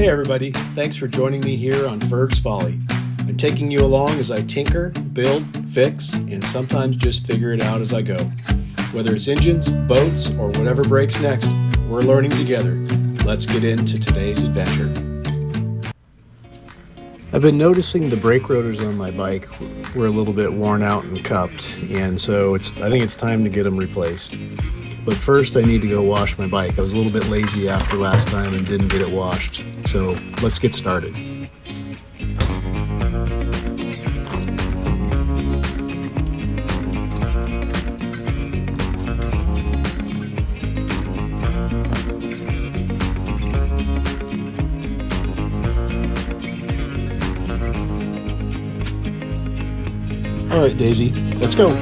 Hey everybody, thanks for joining me here on Fergs-Folly. I'm taking you along as I tinker, build, fix, and sometimes just figure it out as I go. Whether it's engines, boats, or whatever breaks next, we're learning together. Let's get into today's adventure. I've been noticing the brake rotors on my bike were a little bit worn out and cupped, and so I think it's time to get them replaced. But first I need to go wash my bike. I was a little bit lazy after last time and didn't get it washed. So let's get started. All right, Daisy, let's go.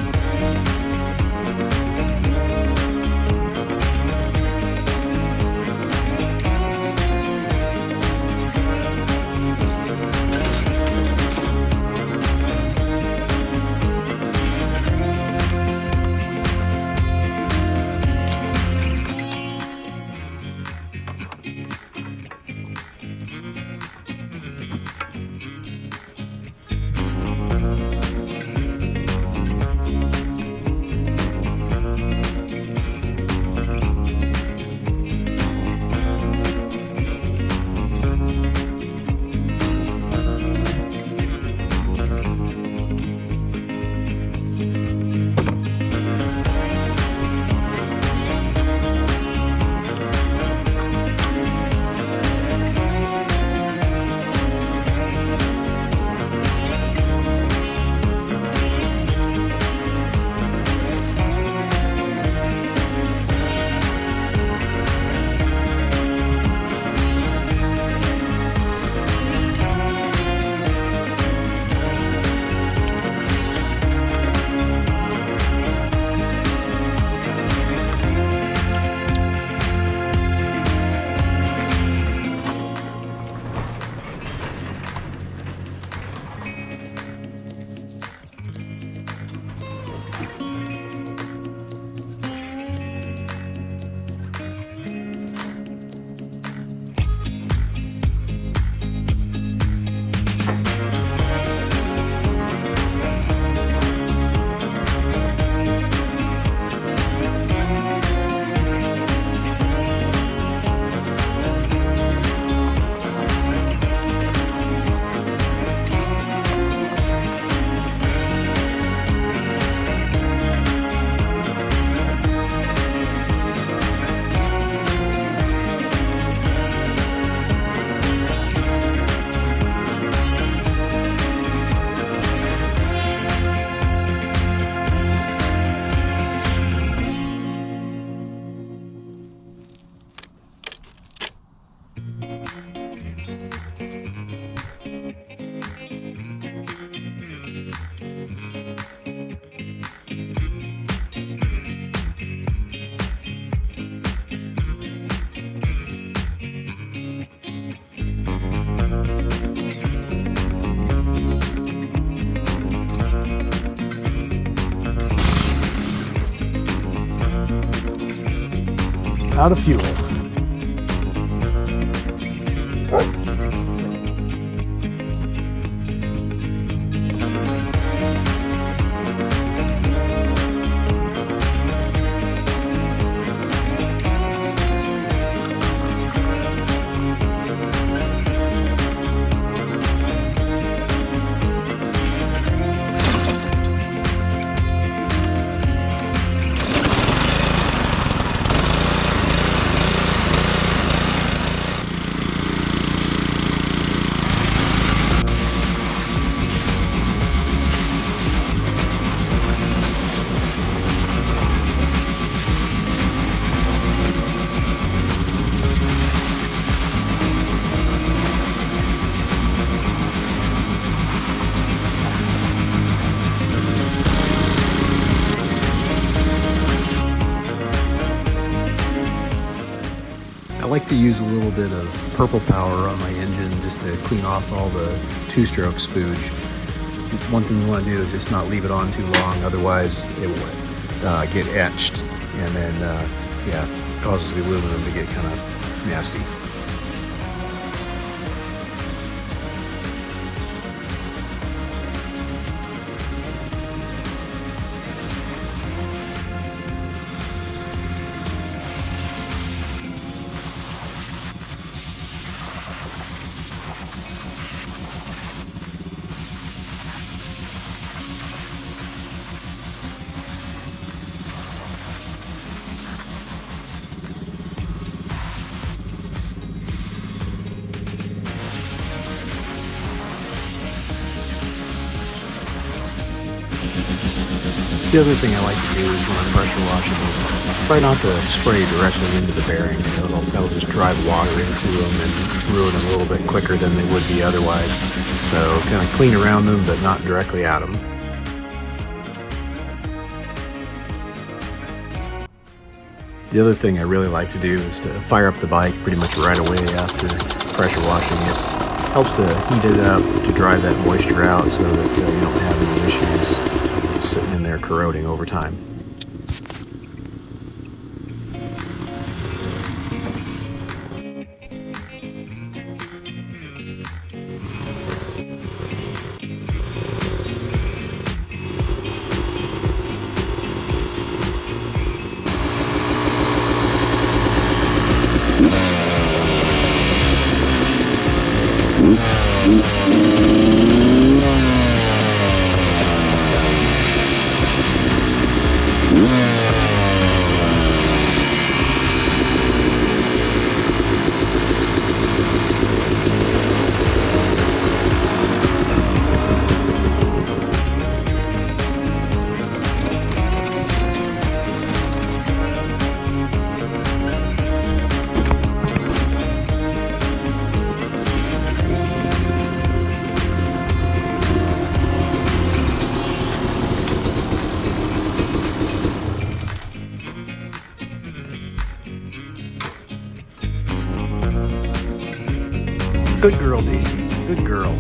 Out of fuel. I like to use a little bit of purple power on my engine just to clean off all the two-stroke spooge. One thing you want to do is just not leave it on too long, otherwise it will get etched, and then causes the aluminum to get kind of nasty. The other thing I like to do is when I'm pressure washing is try not to spray directly into the bearing. That'll just drive water into them and ruin them a little bit quicker than they would be otherwise. So kind of clean around them, but not directly at them. The other thing I really like to do is to fire up the bike pretty much right away after pressure washing it. Helps to heat it up to drive that moisture out so that you don't have any issues sitting in there corroding over time. Good girl, Daisy. Good girl.